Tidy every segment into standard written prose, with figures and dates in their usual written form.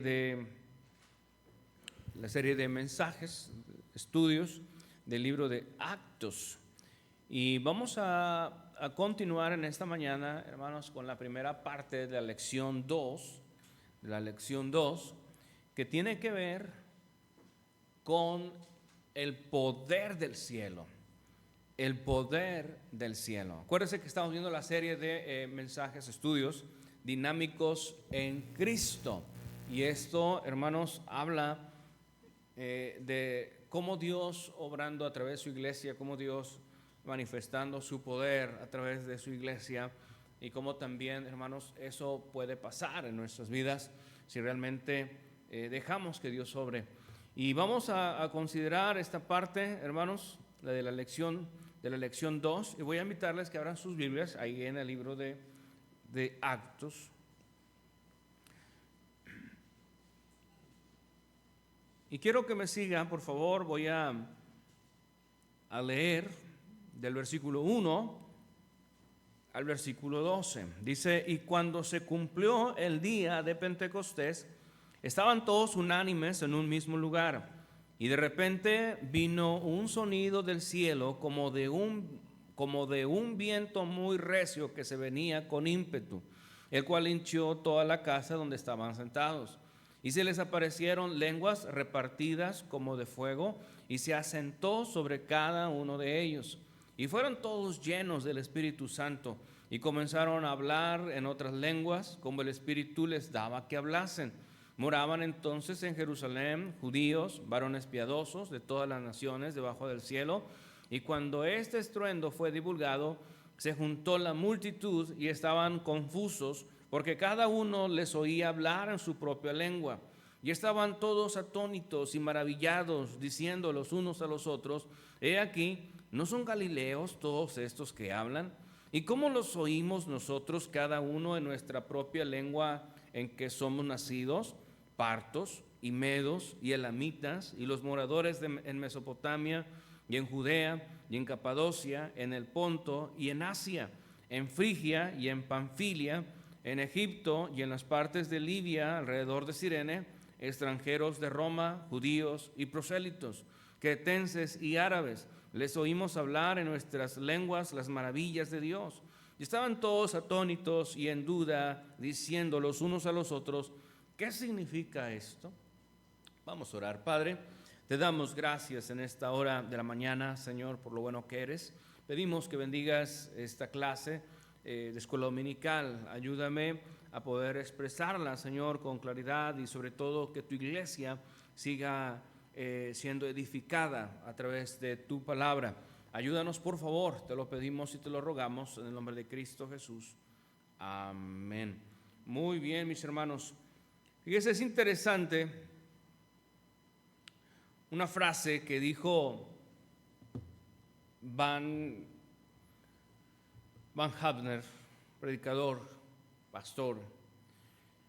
de la serie de mensajes, estudios del libro de Actos. Y vamos a continuar en esta mañana, hermanos, con la primera parte de la lección 2, que tiene que ver con el poder del cielo. El poder del cielo. Acuérdense que estamos viendo la serie de mensajes, estudios dinámicos en Cristo. Y esto, hermanos, habla de cómo Dios obrando a través de su iglesia, cómo Dios manifestando su poder a través de su iglesia, y cómo también, hermanos, eso puede pasar en nuestras vidas si realmente dejamos que Dios obre. Y vamos a considerar esta parte, hermanos, la de la lección 2, y voy a invitarles que abran sus Biblias ahí en el libro de Actos. Y quiero que me sigan, por favor. Voy a leer del versículo 1 al versículo 12. Dice: y cuando se cumplió el día de Pentecostés, estaban todos unánimes en un mismo lugar. Y de repente vino un sonido del cielo como de un viento muy recio que se venía con ímpetu, el cual hinchió toda la casa donde estaban sentados. Y se les aparecieron lenguas repartidas como de fuego, y se asentó sobre cada uno de ellos. Y fueron todos llenos del Espíritu Santo, y comenzaron a hablar en otras lenguas, como el Espíritu les daba que hablasen. Moraban entonces en Jerusalén judíos, varones piadosos de todas las naciones debajo del cielo. Y cuando este estruendo fue divulgado, se juntó la multitud y estaban confusos, porque cada uno les oía hablar en su propia lengua. Y estaban todos atónitos y maravillados, diciendo los unos a los otros: he aquí, ¿no son galileos todos estos que hablan? ¿Y cómo los oímos nosotros cada uno en nuestra propia lengua en que somos nacidos? Partos y medos y elamitas y los moradores en Mesopotamia y en Judea y en Capadocia, en el Ponto y en Asia, en Frigia y en Panfilia, en Egipto y en las partes de Libia alrededor de Cirene, extranjeros de Roma, judíos y prosélitos, cretenses y árabes, les oímos hablar en nuestras lenguas las maravillas de Dios. Y estaban todos atónitos y en duda, diciendo los unos a los otros: ¿qué significa esto? Vamos a orar. Padre, te damos gracias en esta hora de la mañana, Señor, por lo bueno que eres. Pedimos que bendigas esta clase de escuela dominical. Ayúdame a poder expresarla, Señor, con claridad, y sobre todo que tu iglesia siga siendo edificada a través de tu palabra. Ayúdanos, por favor, te lo pedimos y te lo rogamos en el nombre de Cristo Jesús. Amén. Muy bien, mis hermanos. Fíjense, es interesante una frase que dijo Van Havner, predicador, pastor,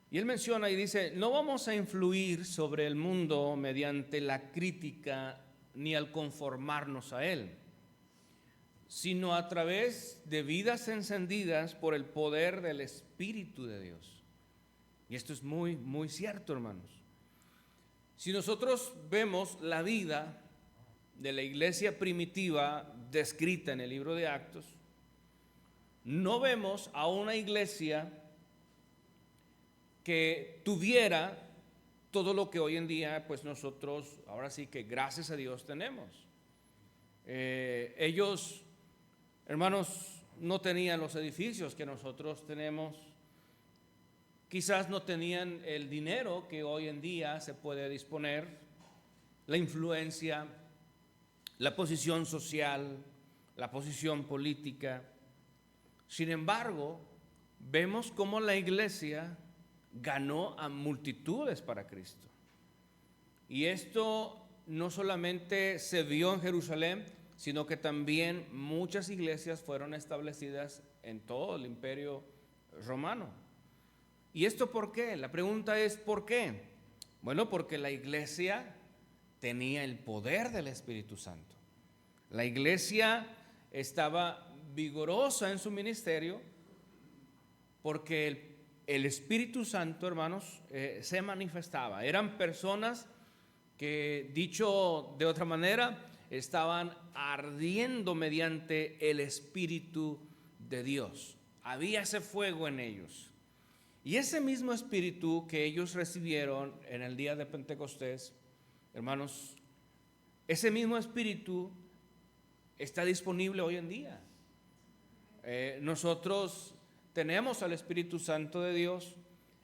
y él menciona y dice: no vamos a influir sobre el mundo mediante la crítica ni al conformarnos a él, sino a través de vidas encendidas por el poder del Espíritu de Dios. Y esto es muy, muy cierto, hermanos. Si nosotros vemos la vida de la iglesia primitiva descrita en el libro de Actos, no vemos a una iglesia que tuviera todo lo que hoy en día, pues nosotros, ahora sí que gracias a Dios, tenemos. Ellos, hermanos, no tenían los edificios que nosotros tenemos. Quizás no tenían el dinero que hoy en día se puede disponer, la influencia, la posición social, la posición política. Sin embargo, vemos cómo la iglesia ganó a multitudes para Cristo. Y esto no solamente se vio en Jerusalén, sino que también muchas iglesias fueron establecidas en todo el imperio romano. ¿Y esto por qué? La pregunta es: ¿por qué? Bueno, porque la iglesia tenía el poder del Espíritu Santo. La iglesia estaba vigorosa en su ministerio porque el Espíritu Santo, hermanos, se manifestaba. Eran personas que, dicho de otra manera, estaban ardiendo mediante el Espíritu de Dios. Había ese fuego en ellos. Y ese mismo Espíritu que ellos recibieron en el día de Pentecostés, hermanos, ese mismo Espíritu está disponible hoy en día. Nosotros tenemos al Espíritu Santo de Dios,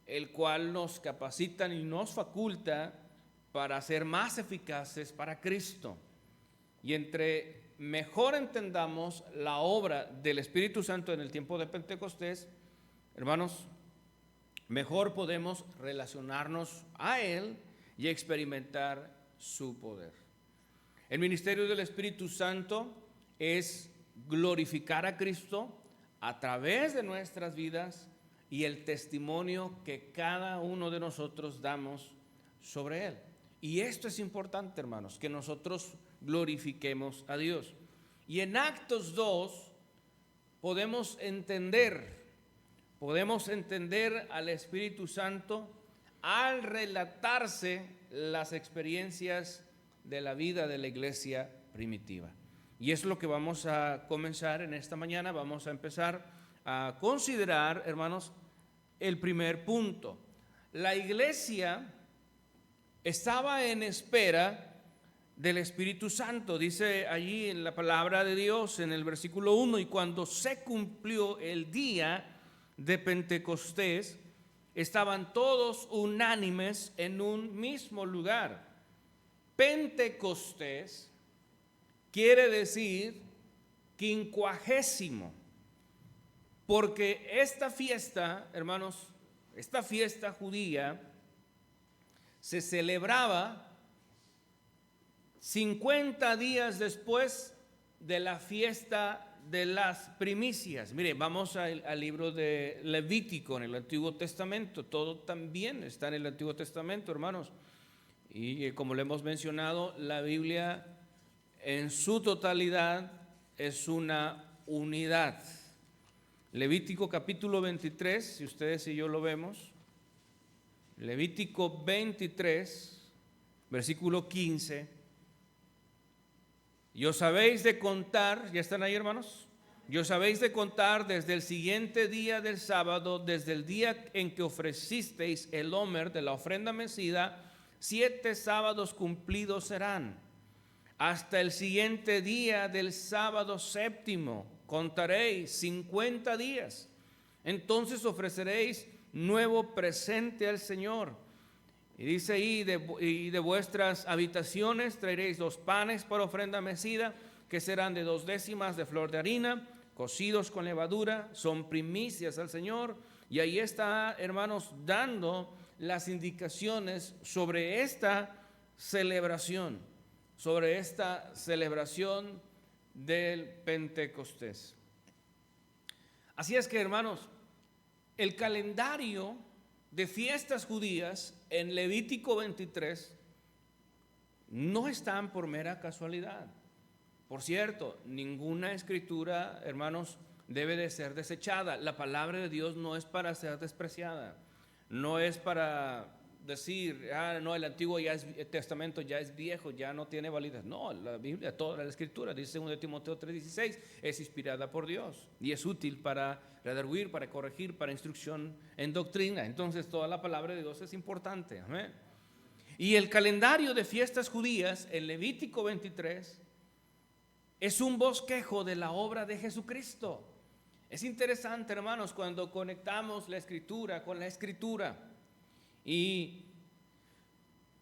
el cual nos capacita y nos faculta para ser más eficaces para Cristo. Y entre mejor entendamos la obra del Espíritu Santo en el tiempo de Pentecostés, hermanos, mejor podemos relacionarnos a Él y experimentar su poder. El ministerio del Espíritu Santo es glorificar a Cristo a través de nuestras vidas y el testimonio que cada uno de nosotros damos sobre Él. Y esto es importante, hermanos, que nosotros glorifiquemos a Dios. Y en Actos 2 podemos entender al Espíritu Santo al relatarse las experiencias de la vida de la iglesia primitiva. Y es lo que vamos a comenzar en esta mañana. Vamos a empezar a considerar, hermanos, el primer punto. La iglesia estaba en espera del Espíritu Santo. Dice allí en la palabra de Dios, en el versículo 1, y cuando se cumplió el día de Pentecostés, estaban todos unánimes en un mismo lugar. Pentecostés quiere decir 50, porque esta fiesta, hermanos, esta fiesta judía se celebraba 50 días después de la fiesta de las primicias. Mire, vamos al libro de Levítico en el Antiguo Testamento. Todo también está en el Antiguo Testamento, hermanos. Y como le hemos mencionado, la Biblia en su totalidad es una unidad. Levítico capítulo 23, si ustedes y yo lo vemos. Levítico 23, versículo 15. Y os habéis de contar, ¿ya están ahí, hermanos? Y os habéis de contar desde el siguiente día del sábado, desde el día en que ofrecisteis el homer de la ofrenda mecida, 7 sábados cumplidos serán. Hasta el siguiente día del sábado séptimo contaréis 50 días. Entonces ofreceréis nuevo presente al Señor. Y dice ahí, y de vuestras habitaciones traeréis 2 panes por ofrenda mecida, que serán de 2 décimas de flor de harina, cocidos con levadura, son primicias al Señor. Y ahí está, hermanos, dando las indicaciones sobre esta celebración del Pentecostés. Así es que, hermanos, el calendario de fiestas judías en Levítico 23 no están por mera casualidad. Por cierto, ninguna escritura, hermanos, debe de ser desechada. La palabra de Dios no es para ser despreciada. No es para decir, no, el Antiguo Testamento ya es viejo, ya no tiene validez. No, la Biblia, toda la escritura, dice 2 Timoteo 3:16, es inspirada por Dios y es útil para redarguir, para corregir, para instrucción en doctrina. Entonces toda la palabra de Dios es importante. Amén. Y el calendario de fiestas judías en Levítico 23 es un bosquejo de la obra de Jesucristo. Es interesante, hermanos, cuando conectamos la escritura con la escritura. Y,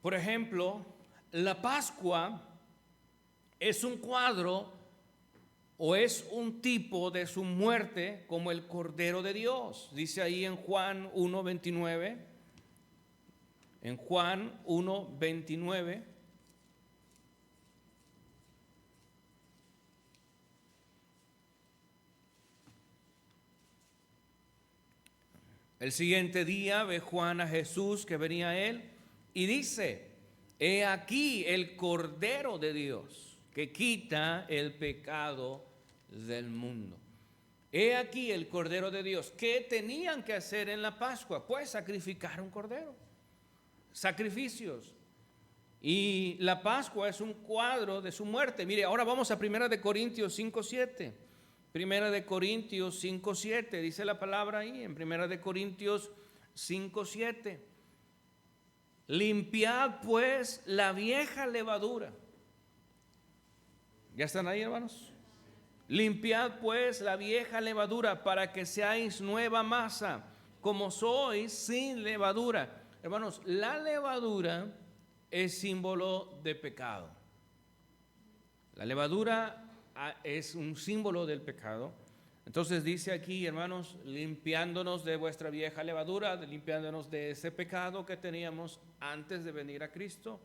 por ejemplo, la Pascua es un cuadro o es un tipo de su muerte como el Cordero de Dios. Dice ahí en Juan 1:29. En Juan 1:29. El siguiente día ve Juan a Jesús que venía a él y dice: he aquí el Cordero de Dios que quita el pecado del mundo. He aquí el Cordero de Dios. ¿Qué tenían que hacer en la Pascua? Pues sacrificar un cordero. Sacrificios. Y la Pascua es un cuadro de su muerte. Mire, ahora vamos a 1 de Corintios 5:7. 1 de Corintios 5:7, dice la palabra ahí, en 1 de Corintios 5:7. Limpiad pues la vieja levadura. ¿Ya están ahí, hermanos? Limpiad pues la vieja levadura para que seáis nueva masa, como sois sin levadura. Hermanos, la levadura es símbolo de pecado. La levadura es un símbolo del pecado. Entonces dice aquí, hermanos, limpiándonos de vuestra vieja levadura, limpiándonos de ese pecado que teníamos antes de venir a Cristo.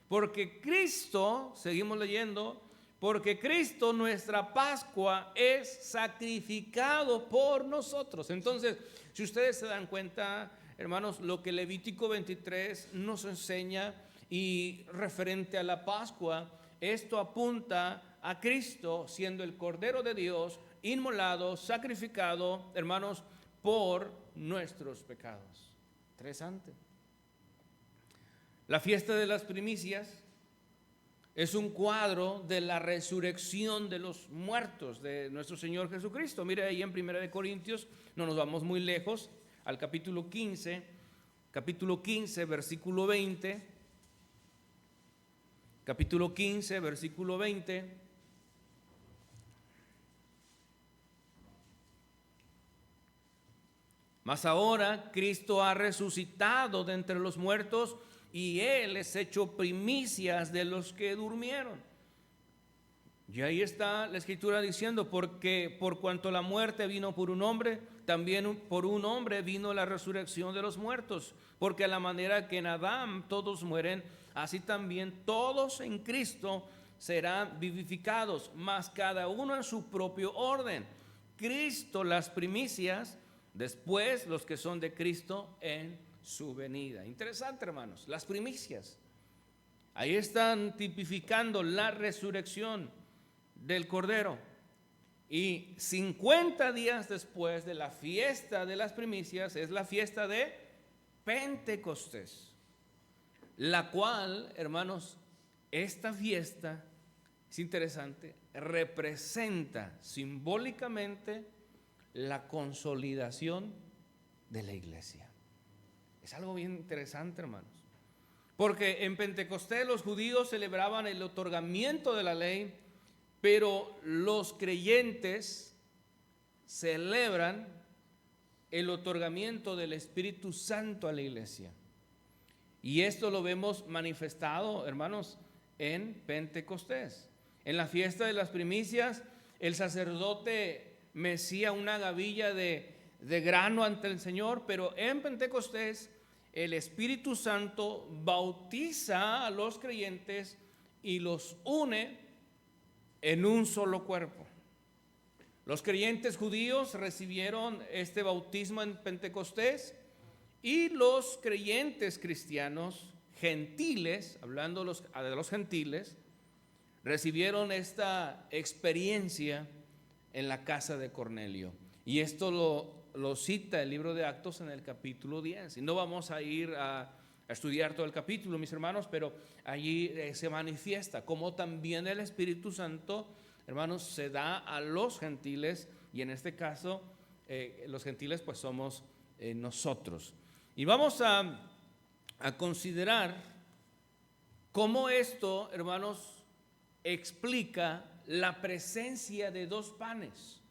Porque Cristo, seguimos leyendo, porque Cristo, nuestra Pascua, es sacrificado por nosotros. Entonces, si ustedes se dan cuenta, hermanos, lo que Levítico 23 nos enseña y referente a la Pascua, esto apunta a Cristo siendo el Cordero de Dios, inmolado, sacrificado, hermanos, por nuestros pecados. Interesante. La fiesta de las primicias es un cuadro de la resurrección de los muertos de nuestro Señor Jesucristo. Mire ahí en 1 de Corintios, no nos vamos muy lejos, al capítulo 15, versículo 20. Capítulo 15, versículo 20. Mas ahora Cristo ha resucitado de entre los muertos y Él es hecho primicias de los que durmieron. Y ahí está la Escritura diciendo, porque por cuanto la muerte vino por un hombre, también por un hombre vino la resurrección de los muertos. Porque a la manera que en Adán todos mueren, así también todos en Cristo serán vivificados, mas cada uno en su propio orden. Cristo las primicias, después los que son de Cristo en su venida. Interesante, hermanos, las primicias. Ahí están tipificando la resurrección del Cordero. Y 50 días después de la fiesta de las primicias es la fiesta de Pentecostés, la cual, hermanos, esta fiesta es interesante, representa simbólicamente la consolidación de la iglesia. Es algo bien interesante, hermanos, porque en Pentecostés los judíos celebraban el otorgamiento de la ley, pero los creyentes celebran el otorgamiento del Espíritu Santo a la iglesia. Y esto lo vemos manifestado, hermanos, en Pentecostés. En la fiesta de las primicias, el sacerdote mecía una gavilla de grano ante el Señor, pero en Pentecostés el Espíritu Santo bautiza a los creyentes y los une en un solo cuerpo. Los creyentes judíos recibieron este bautismo en Pentecostés y los creyentes cristianos gentiles, hablando de los gentiles, recibieron esta experiencia en la casa de Cornelio. Y esto lo cita el libro de Actos en el capítulo 10. Y no vamos a ir a estudiar todo el capítulo, mis hermanos, pero allí se manifiesta como también el Espíritu Santo, hermanos, se da a los gentiles, y en este caso los gentiles pues somos nosotros. Y vamos a considerar cómo esto, hermanos, explica la presencia de dos panes.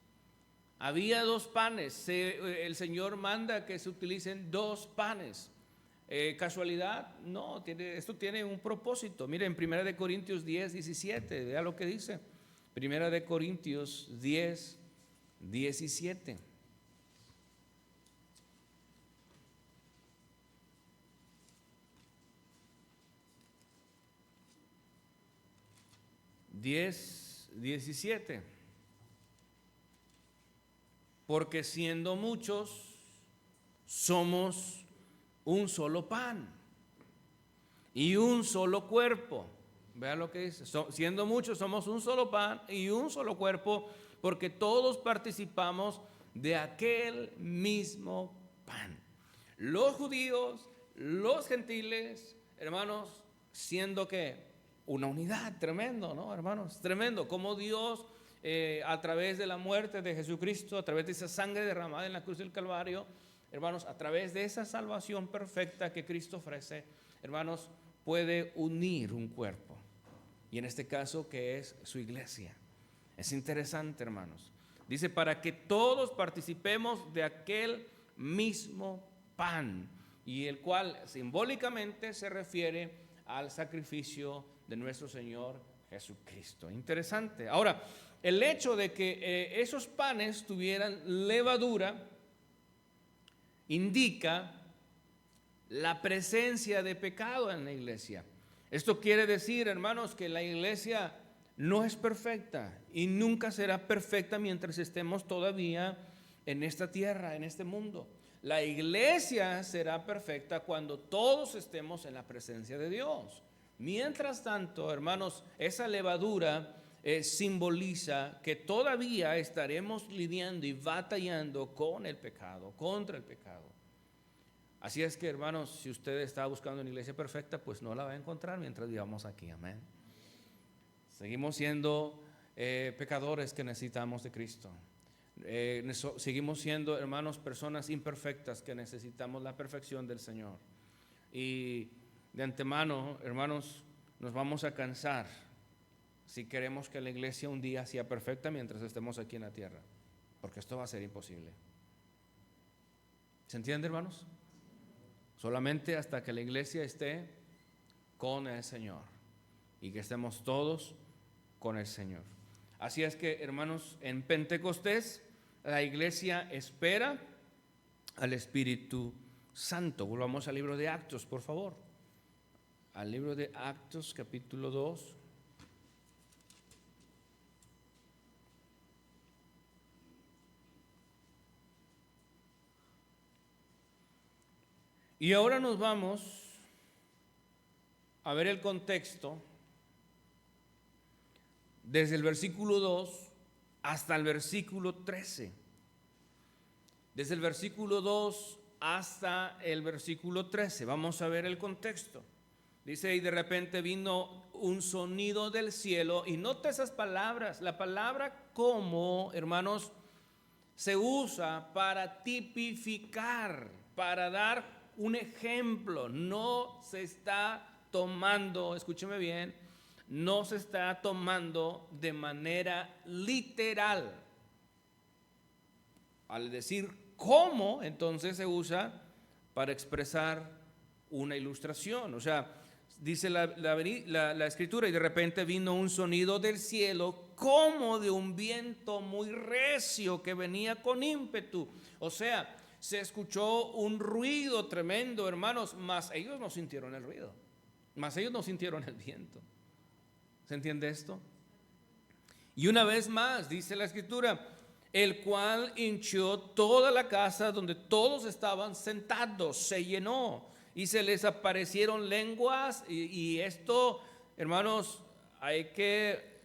Había dos panes, el Señor manda que se utilicen dos panes. ¿Casualidad? No, esto tiene un propósito. Miren, 1 de Corintios 10, 17, vea lo que dice. 1 de Corintios 10, 17. Diez, 17. Porque siendo muchos, somos un solo pan y un solo cuerpo. Vean lo que dice. Siendo muchos, somos un solo pan y un solo cuerpo, porque todos participamos de aquel mismo pan. Los judíos, los gentiles, hermanos, siendo que una unidad, tremendo, ¿no, hermanos? Tremendo, como Dios a través de la muerte de Jesucristo, a través de esa sangre derramada en la cruz del Calvario, hermanos, a través de esa salvación perfecta que Cristo ofrece, hermanos, puede unir un cuerpo. Y en este caso, que es su iglesia. Es interesante, hermanos. Dice, para que todos participemos de aquel mismo pan, y el cual simbólicamente se refiere al sacrificio de nuestro Señor Jesucristo. Interesante. Ahora, el hecho de que esos panes tuvieran levadura indica la presencia de pecado en la iglesia. Esto quiere decir, hermanos, que la iglesia no es perfecta y nunca será perfecta mientras estemos todavía en esta tierra, en este mundo. La iglesia será perfecta cuando todos estemos en la presencia de Dios. Mientras tanto, hermanos, esa levadura simboliza que todavía estaremos lidiando y batallando con el pecado, contra el pecado. Así es que, hermanos, si usted está buscando una iglesia perfecta, pues no la va a encontrar mientras vivamos aquí, amén. Seguimos siendo pecadores que necesitamos de Cristo. Seguimos siendo, hermanos, personas imperfectas que necesitamos la perfección del Señor. Y de antemano, hermanos, nos vamos a cansar si queremos que la iglesia un día sea perfecta mientras estemos aquí en la tierra, porque esto va a ser imposible. ¿Se entiende, hermanos? Solamente hasta que la iglesia esté con el Señor y que estemos todos con el Señor. Así es que, hermanos, en Pentecostés la iglesia espera al Espíritu Santo. Volvamos al libro de Actos, por favor. Al libro de Actos, capítulo 2. Y ahora nos vamos a ver el contexto desde el versículo 2 hasta el versículo 13. Desde el versículo 2 hasta el versículo 13. Vamos a ver el contexto. Dice, y de repente vino un sonido del cielo, y nota esas palabras. La palabra como, hermanos, se usa para tipificar, para dar un ejemplo. No se está tomando, escúcheme bien, no se está tomando de manera literal. Al decir cómo, entonces se usa para expresar una ilustración. O sea, dice la escritura, y de repente vino un sonido del cielo como de un viento muy recio que venía con ímpetu. O sea, se escuchó un ruido tremendo, hermanos, mas ellos no sintieron el ruido, mas ellos no sintieron el viento. ¿Se entiende esto? Y una vez más, dice la escritura, el cual hinchió toda la casa donde todos estaban sentados, se llenó, y se les aparecieron lenguas, y esto, hermanos, hay que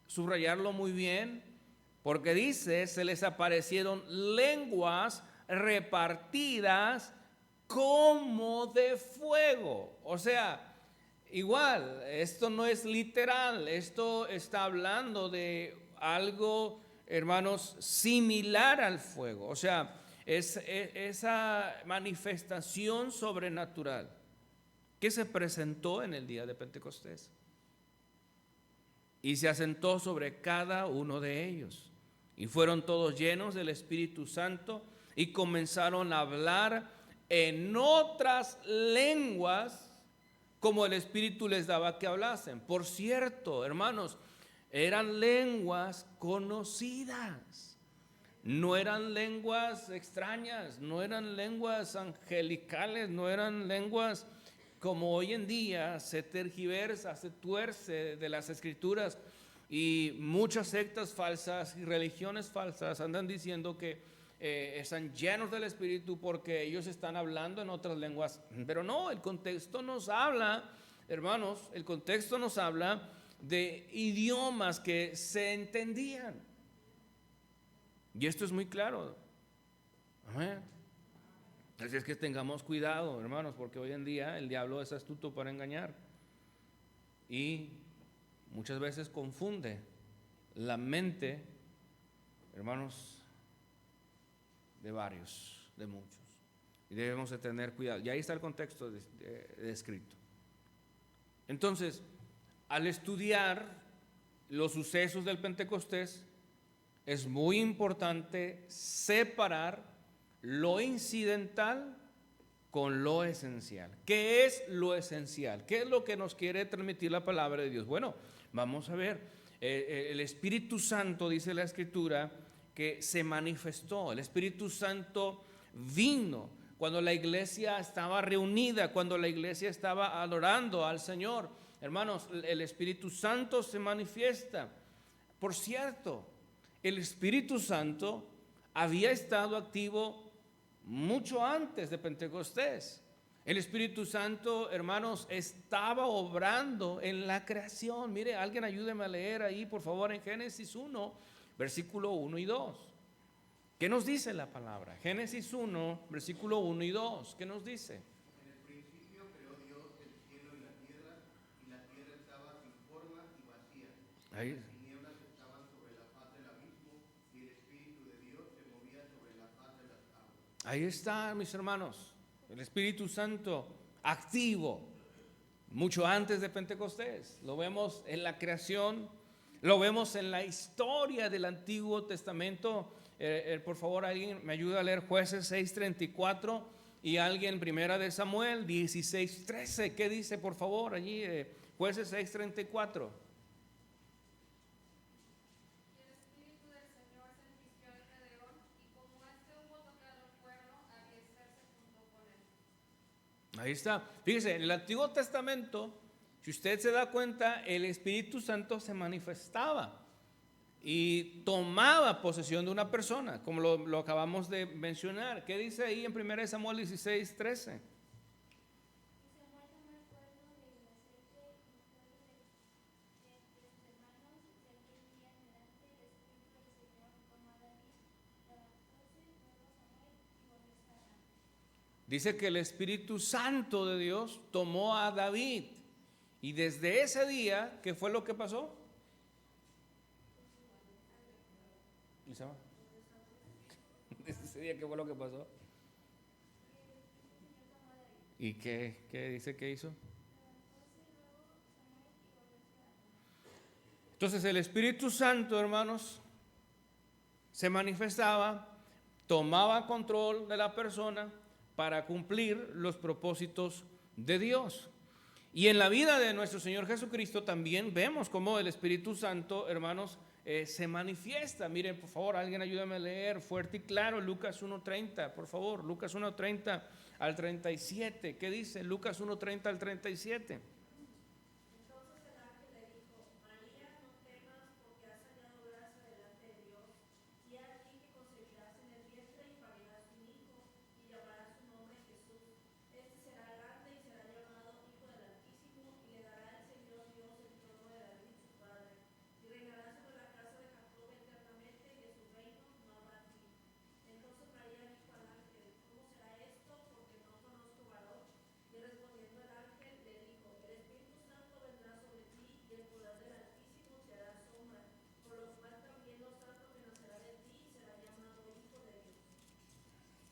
subrayarlo muy bien, porque dice, se les aparecieron lenguas repartidas como de fuego. O sea, igual, esto no es literal, esto está hablando de algo, hermanos, similar al fuego. O sea, es esa manifestación sobrenatural que se presentó en el día de Pentecostés y se asentó sobre cada uno de ellos, y fueron todos llenos del Espíritu Santo y comenzaron a hablar en otras lenguas como el Espíritu les daba que hablasen. Por cierto, hermanos, eran lenguas conocidas, no eran lenguas extrañas, no eran lenguas angelicales, no eran lenguas como hoy en día se tergiversa, se tuerce de las escrituras, y muchas sectas falsas y religiones falsas andan diciendo que están llenos del Espíritu porque ellos están hablando en otras lenguas. Pero no, el contexto nos habla, hermanos, el contexto nos habla de idiomas que se entendían. Y esto es muy claro. Amén. Así es que tengamos cuidado, hermanos, porque hoy en día el diablo es astuto para engañar y muchas veces confunde la mente, hermanos, de varios, de muchos. Y debemos de tener cuidado. Y ahí está el contexto descrito. Entonces, al estudiar los sucesos del Pentecostés, es muy importante separar lo incidental con lo esencial. ¿Qué es lo esencial? ¿Qué es lo que nos quiere transmitir la palabra de Dios? Bueno, vamos a ver. El Espíritu Santo, dice la Escritura, que se manifestó. El Espíritu Santo vino cuando la iglesia estaba reunida, cuando la iglesia estaba adorando al Señor. Hermanos, el Espíritu Santo se manifiesta. Por cierto, el Espíritu Santo había estado activo mucho antes de Pentecostés. El Espíritu Santo, hermanos, estaba obrando en la creación. Mire, alguien ayúdeme a leer ahí, por favor, en Génesis 1, versículo 1 y 2. ¿Qué nos dice la palabra? Génesis 1, versículo 1 y 2. ¿Qué nos dice? En el principio creó Dios el cielo y la tierra estaba sin forma y vacía. Ahí. Las tinieblas estaban sobre la faz del abismo y el Espíritu de Dios se movía sobre la faz de las aguas. Ahí está, mis hermanos, el Espíritu Santo activo, mucho antes de Pentecostés. Lo vemos en la creación, lo vemos en la historia del Antiguo Testamento. Por favor, alguien me ayuda a leer Jueces 6:34 y alguien Primera de Samuel 16:13. ¿Qué dice, por favor, allí? Jueces 6:34. Ahí está. Fíjese, en el Antiguo Testamento, si usted se da cuenta, el Espíritu Santo se manifestaba y tomaba posesión de una persona, como lo acabamos de mencionar. ¿Qué dice ahí en 1 Samuel 16:13? Dice que el Espíritu Santo de Dios tomó a David. Y desde ese día, ¿qué fue lo que pasó? Desde ese día, ¿qué fue lo que pasó? ¿Y qué dice que hizo? Entonces el Espíritu Santo, hermanos, se manifestaba, tomaba control de la persona para cumplir los propósitos de Dios. Y en la vida de nuestro Señor Jesucristo también vemos cómo el Espíritu Santo, hermanos, se manifiesta. Miren, por favor, alguien ayúdame a leer fuerte y claro Lucas 1:30, por favor, Lucas 1:30 al 37. ¿Qué dice Lucas 1:30 al 37?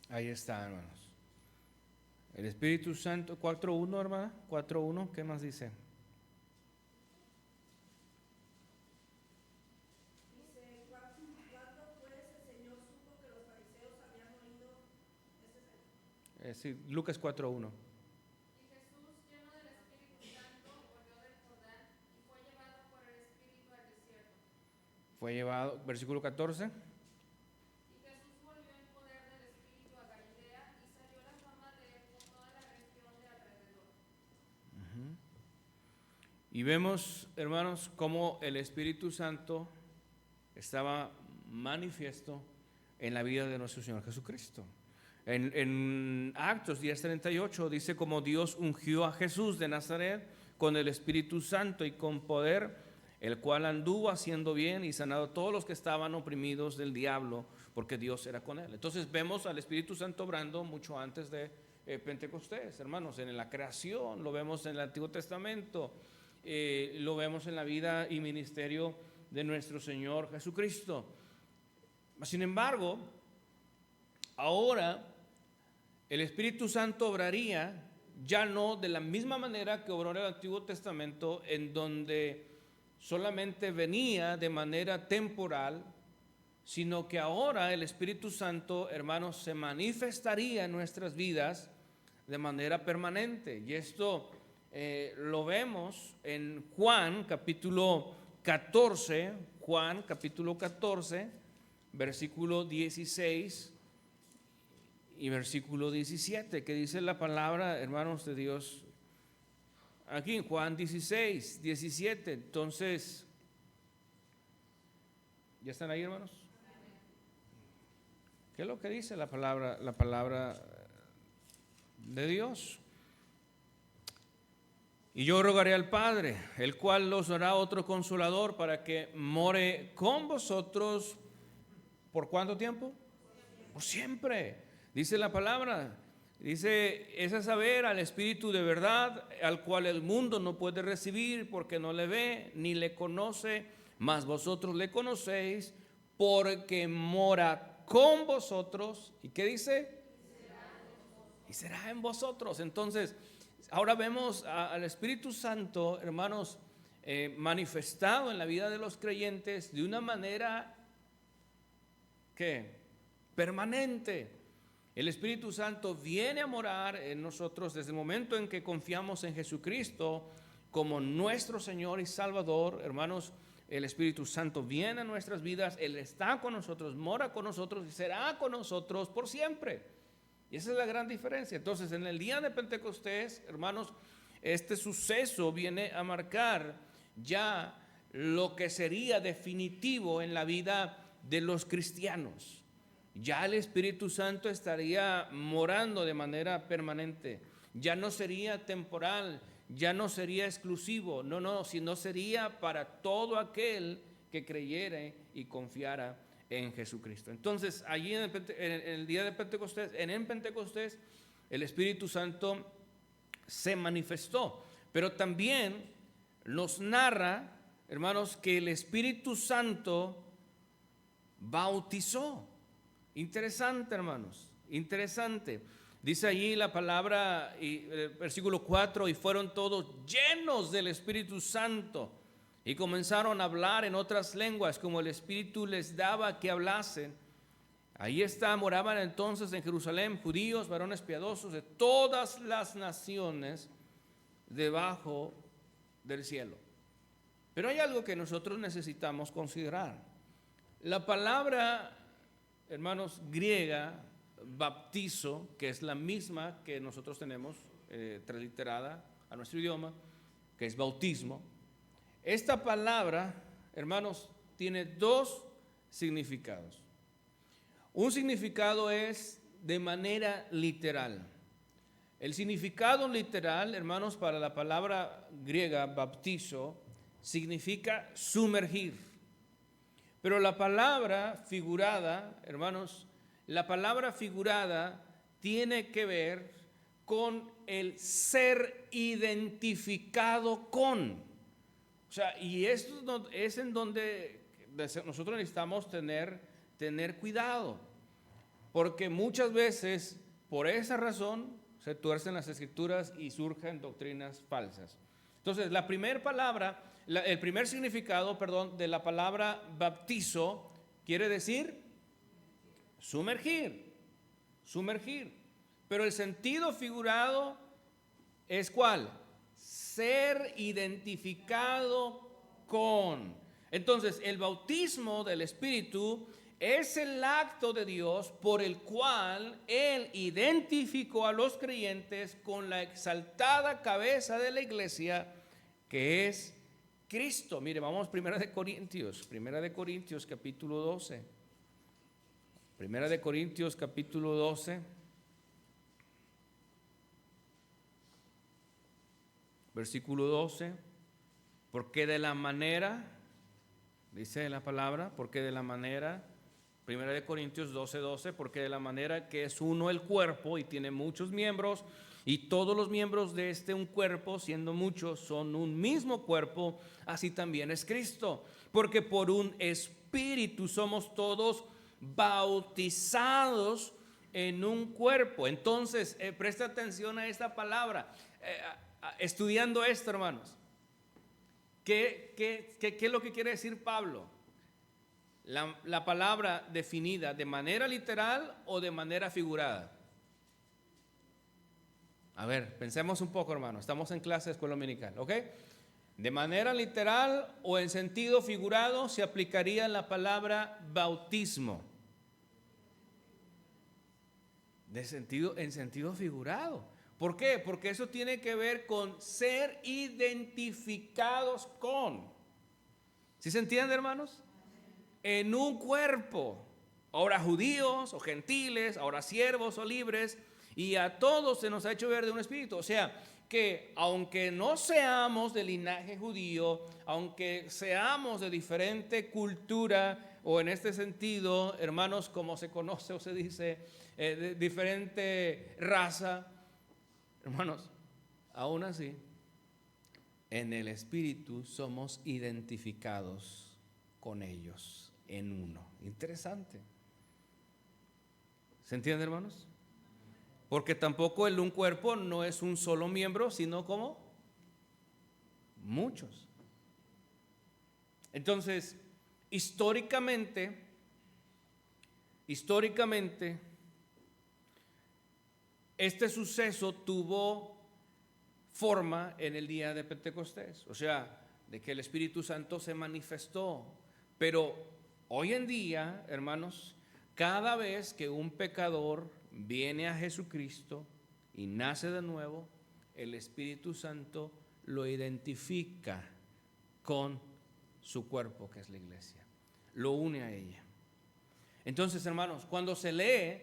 Ahí está, hermanos. El Espíritu Santo, 4:1, hermana, 4:1, ¿qué más dice? Sí, Lucas 4:1. Fue llevado, versículo 14. Y vemos, hermanos, cómo el Espíritu Santo estaba manifiesto en la vida de nuestro Señor Jesucristo. En Actos 10:38 dice como Dios ungió a Jesús de Nazaret con el Espíritu Santo y con poder, el cual anduvo haciendo bien y sanando a todos los que estaban oprimidos del diablo, porque Dios era con él. Entonces vemos al Espíritu Santo obrando mucho antes de Pentecostés, hermanos, en la creación, lo vemos en el Antiguo Testamento, lo vemos en la vida y ministerio de nuestro Señor Jesucristo. Sin embargo, ahora el Espíritu Santo obraría ya no de la misma manera que obró en el Antiguo Testamento, en donde solamente venía de manera temporal, sino que ahora el Espíritu Santo, hermanos, se manifestaría en nuestras vidas de manera permanente. Y esto lo vemos en Juan capítulo 14, versículo 16 y versículo 17, que dice la palabra, hermanos de Dios, aquí en Juan 16, 17. Entonces, ¿ya están ahí, hermanos? ¿Qué es lo que dice la palabra de Dios? Y yo rogaré al Padre, el cual os dará otro consolador para que more con vosotros. ¿Por cuánto tiempo? Por siempre. Dice la palabra, dice, es a saber, al Espíritu de verdad, al cual el mundo no puede recibir porque no le ve ni le conoce, mas vosotros le conocéis porque mora con vosotros. ¿Y qué dice? Y será en vosotros. Entonces, ahora vemos al Espíritu Santo, hermanos, manifestado en la vida de los creyentes de una manera ¿qué? Permanente. El Espíritu Santo viene a morar en nosotros desde el momento en que confiamos en Jesucristo como nuestro Señor y Salvador. Hermanos, el Espíritu Santo viene a nuestras vidas, Él está con nosotros, mora con nosotros y será con nosotros por siempre. Y esa es la gran diferencia. Entonces, en el día de Pentecostés, hermanos, este suceso viene a marcar ya lo que sería definitivo en la vida de los cristianos. Ya el Espíritu Santo estaría morando de manera permanente. Ya no sería temporal, ya no sería exclusivo, sino sería para todo aquel que creyera y confiara en Jesucristo. Entonces, allí en el día de Pentecostés, en Pentecostés, el Espíritu Santo se manifestó, pero también nos narra, hermanos, que el Espíritu Santo bautizó. Interesante, hermanos, interesante. Dice allí la palabra, versículo 4, y fueron todos llenos del Espíritu Santo y comenzaron a hablar en otras lenguas como el Espíritu les daba que hablasen. Ahí moraban entonces en Jerusalén judíos, varones piadosos de todas las naciones debajo del cielo. Pero hay algo que nosotros necesitamos considerar. La palabra, hermanos, griega, baptizo, que es la misma que nosotros tenemos transliterada a nuestro idioma, que es bautismo. Esta palabra, hermanos, tiene dos significados. Un significado es de manera literal. El significado literal, hermanos, para la palabra griega baptizo, significa sumergir. Pero la palabra figurada, hermanos, la palabra figurada tiene que ver con el ser identificado con. O sea, y esto es en donde nosotros necesitamos tener cuidado, porque muchas veces por esa razón se tuercen las escrituras y surgen doctrinas falsas. Entonces, el primer significado, de la palabra baptizo quiere decir sumergir. Pero el sentido figurado es ¿cuál? Ser identificado con. Entonces, el bautismo del Espíritu es el acto de Dios por el cual Él identificó a los creyentes con la exaltada cabeza de la iglesia, que es Cristo. Mire, vamos a 1 de Corintios capítulo 12. 1 de Corintios capítulo 12. Versículo 12. Porque de la manera Dice la palabra, porque de la manera, 1 Corintios 12:12, porque de la manera que es uno el cuerpo y tiene muchos miembros, y todos los miembros de un cuerpo, siendo muchos, son un mismo cuerpo, así también es Cristo. Porque por un espíritu somos todos bautizados en un cuerpo. Entonces, presta atención a esta palabra. Estudiando esto, hermanos. ¿Qué es lo que quiere decir Pablo? La palabra definida de manera literal o de manera figurada. A ver, pensemos un poco, hermano. Estamos en clase de escuela dominical, ¿ok? De manera literal o en sentido figurado se aplicaría la palabra bautismo. En sentido figurado. ¿Por qué? Porque eso tiene que ver con ser identificados con. ¿Sí se entiende, hermanos? En un cuerpo. Ahora judíos o gentiles, ahora siervos o libres, y a todos se nos ha hecho ver de un espíritu. O sea, que aunque no seamos de linaje judío, aunque seamos de diferente cultura, o en este sentido, hermanos, como se conoce o se dice, de diferente raza, hermanos, aún así, en el espíritu somos identificados con ellos en uno. Interesante. ¿Se entiende, hermanos? Porque tampoco un cuerpo no es un solo miembro, sino como muchos. Entonces, históricamente, este suceso tuvo forma en el día de Pentecostés, o sea, de que el Espíritu Santo se manifestó. Pero hoy en día, hermanos, cada vez que un pecador viene a Jesucristo y nace de nuevo, el Espíritu Santo lo identifica con su cuerpo, que es la iglesia, lo une a ella. Entonces, hermanos, cuando se lee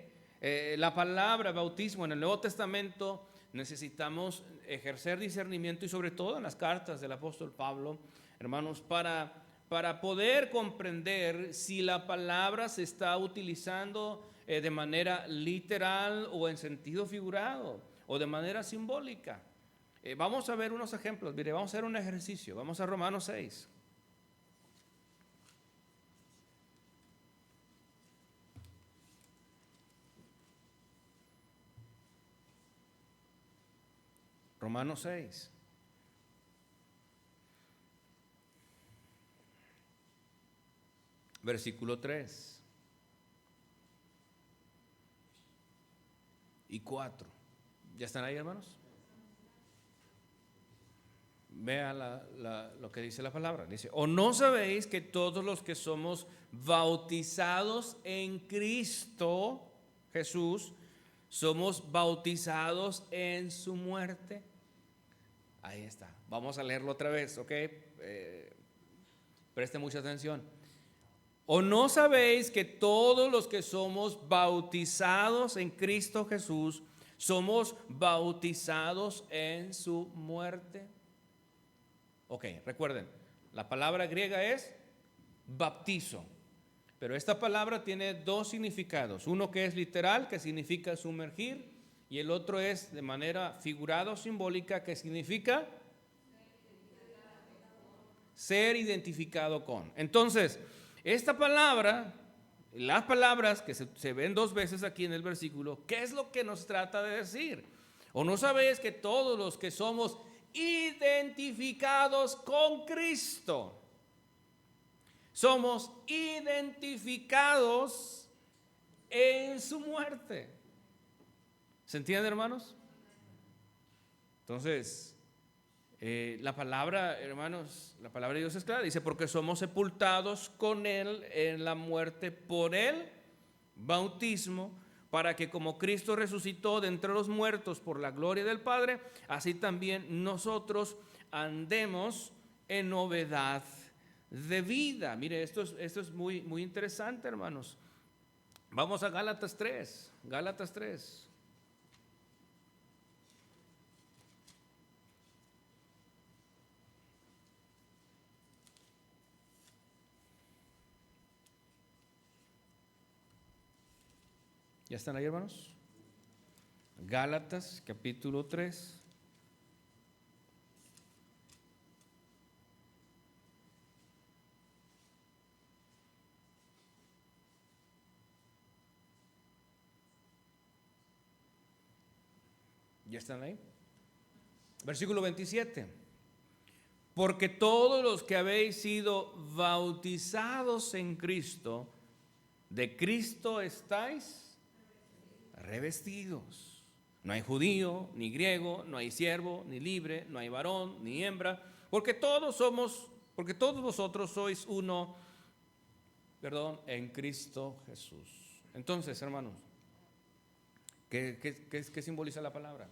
la palabra bautismo en el Nuevo Testamento, necesitamos ejercer discernimiento, y sobre todo en las cartas del apóstol Pablo, hermanos, para poder comprender si la palabra se está utilizando de manera literal o en sentido figurado o de manera simbólica. Vamos a ver unos ejemplos. Mire, vamos a hacer un ejercicio. Vamos a Romanos 6. Romanos 6. Versículo 3 y 4. ¿Ya están ahí, hermanos? Vea lo que dice la palabra. Dice: ¿o no sabéis que todos los que somos bautizados en Cristo Jesús somos bautizados en su muerte? Ahí está. Vamos a leerlo otra vez, ¿ok? Preste mucha atención. ¿O no sabéis que todos los que somos bautizados en Cristo Jesús somos bautizados en su muerte? Ok, recuerden, la palabra griega es baptizo, pero esta palabra tiene dos significados. Uno que es literal, que significa sumergir, y el otro es de manera figurada o simbólica, que significa ser identificado con. Entonces, esta palabra, las palabras que se ven dos veces aquí en el versículo, ¿qué es lo que nos trata de decir? ¿O no sabéis que todos los que somos identificados con Cristo somos identificados en su muerte? ¿Se entiende, hermanos? Entonces, la palabra, hermanos, la palabra de Dios es clara. Dice: porque somos sepultados con Él en la muerte por el bautismo, para que como Cristo resucitó de entre los muertos por la gloria del Padre, así también nosotros andemos en novedad de vida. Mire, esto es muy, muy interesante, hermanos. Vamos a Gálatas 3. Gálatas 3. ¿Ya están ahí, hermanos? Gálatas capítulo 3. ¿Ya están ahí? Versículo 27. Porque todos los que habéis sido bautizados en Cristo, de Cristo estáis revestidos. No hay judío, ni griego, no hay siervo, ni libre, no hay varón, ni hembra, porque todos vosotros sois uno, en Cristo Jesús. Entonces, hermanos, ¿qué simboliza la palabra?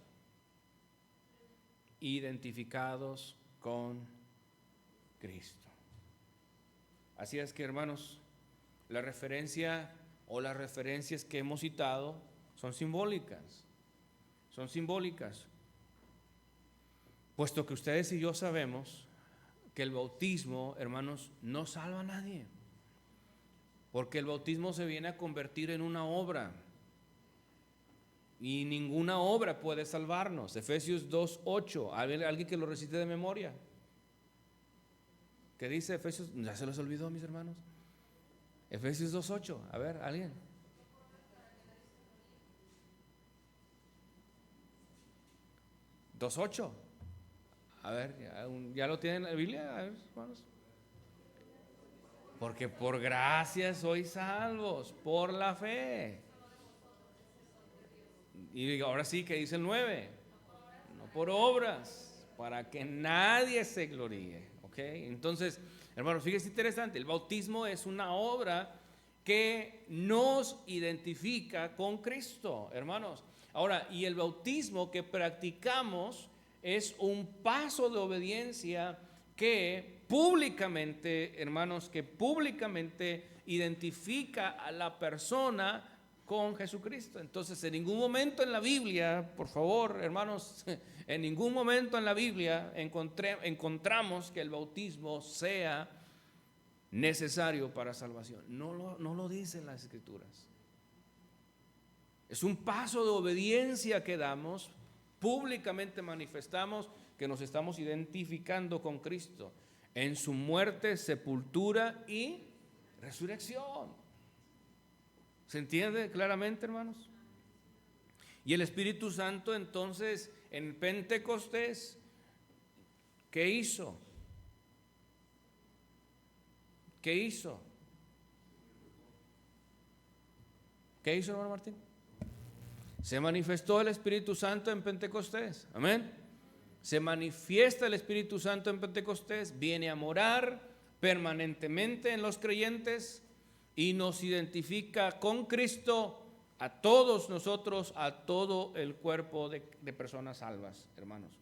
Identificados con Cristo. Así es que, hermanos, la referencia o las referencias que hemos citado son simbólicas. Son simbólicas. Puesto que ustedes y yo sabemos que el bautismo, hermanos, no salva a nadie. Porque el bautismo se viene a convertir en una obra. Y ninguna obra puede salvarnos. Efesios 2:8. ¿Alguien que lo recite de memoria? ¿Qué dice Efesios? ¿Ya se los olvidó, mis hermanos? Efesios 2:8. A ver, ¿alguien? ¿2:8? A ver, ¿ya lo tienen en la Biblia? A ver, hermanos. Porque por gracia sois salvos, por la fe. Y ahora sí que dice el 9, no por obras, para que nadie se gloríe. ¿Ok? Entonces, hermanos, fíjense interesante, el bautismo es una obra que nos identifica con Cristo, hermanos. Ahora, y el bautismo que practicamos es un paso de obediencia que públicamente, hermanos, que públicamente identifica a la persona con Jesucristo. Entonces, en ningún momento en la Biblia, por favor, hermanos, en ningún momento en la Biblia encontramos que el bautismo sea necesario para salvación. No lo dicen las Escrituras. Es un paso de obediencia que damos, públicamente manifestamos que nos estamos identificando con Cristo en su muerte, sepultura y resurrección. ¿Se entiende claramente, hermanos? Y el Espíritu Santo, entonces, en Pentecostés, ¿qué hizo? ¿Qué hizo? ¿Qué hizo, hermano Martín? Se manifestó el Espíritu Santo en Pentecostés. Amén. Se manifiesta el Espíritu Santo en Pentecostés, viene a morar permanentemente en los creyentes y nos identifica con Cristo a todos nosotros, a todo el cuerpo de personas salvas, hermanos.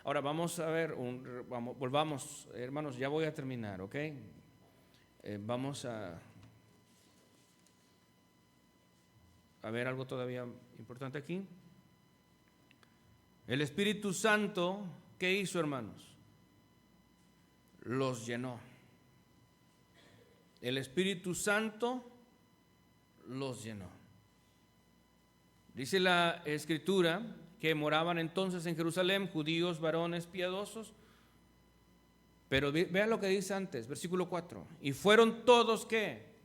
Ahora vamos a ver, volvamos, hermanos, ya voy a terminar, ¿ok? Vamos a ver algo todavía importante aquí. El Espíritu Santo, ¿qué hizo, hermanos? Los llenó. El Espíritu Santo los llenó. Dice la Escritura que moraban entonces en Jerusalén judíos, varones piadosos. Pero vean lo que dice antes, versículo 4. Y fueron todos, ¿qué?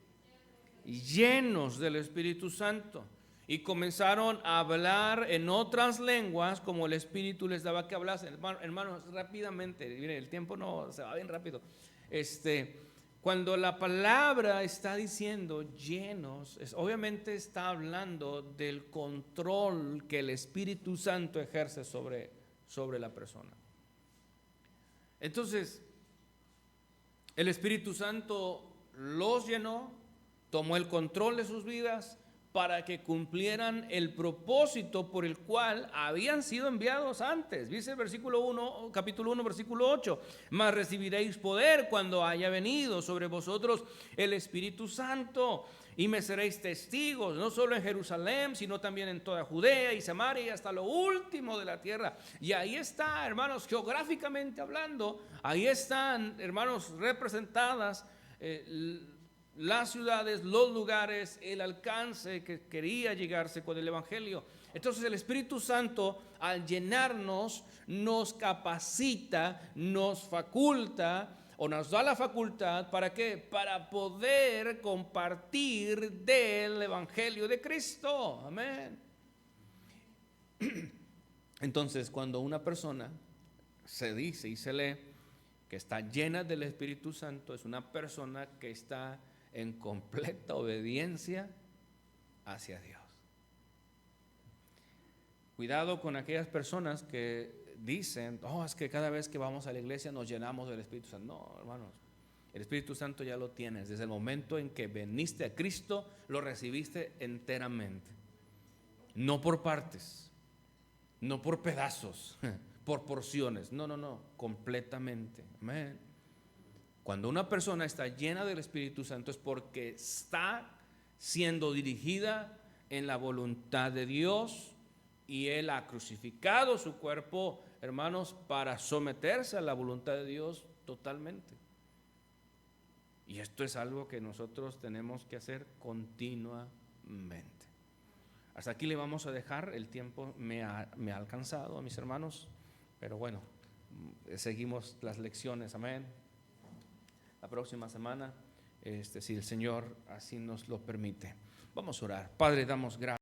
Llenos del Espíritu Santo. Y comenzaron a hablar en otras lenguas como el Espíritu les daba que hablasen. Hermanos, rápidamente, miren, el tiempo no se va bien rápido. Cuando la palabra está diciendo llenos, obviamente está hablando del control que el Espíritu Santo ejerce sobre la persona. Entonces, el Espíritu Santo los llenó, tomó el control de sus vidas para que cumplieran el propósito por el cual habían sido enviados antes. Dice el capítulo 1, versículo 8, mas recibiréis poder cuando haya venido sobre vosotros el Espíritu Santo, y me seréis testigos, no solo en Jerusalén, sino también en toda Judea y Samaria y hasta lo último de la tierra. Y ahí está, hermanos, geográficamente hablando, ahí están, hermanos, representadas las ciudades, los lugares, el alcance que quería llegarse con el Evangelio. Entonces el Espíritu Santo, al llenarnos, nos capacita, nos faculta o nos da la facultad, ¿para qué? Para poder compartir del Evangelio de Cristo. Amén. Entonces, cuando una persona se dice y se lee que está llena del Espíritu Santo, es una persona que está en completa obediencia hacia Dios. Cuidado con aquellas personas que dicen, es que cada vez que vamos a la iglesia nos llenamos del Espíritu Santo. No, hermanos, el Espíritu Santo ya lo tienes. Desde el momento en que viniste a Cristo, lo recibiste enteramente. No por partes, no por pedazos, por porciones. No, completamente. Amén. Cuando una persona está llena del Espíritu Santo es porque está siendo dirigida en la voluntad de Dios, y Él ha crucificado su cuerpo, hermanos, para someterse a la voluntad de Dios totalmente. Y esto es algo que nosotros tenemos que hacer continuamente. Hasta aquí le vamos a dejar, el tiempo me ha alcanzado, mis hermanos, pero bueno, seguimos las lecciones, amén. La próxima semana, si el Señor así nos lo permite. Vamos a orar. Padre, damos gracias.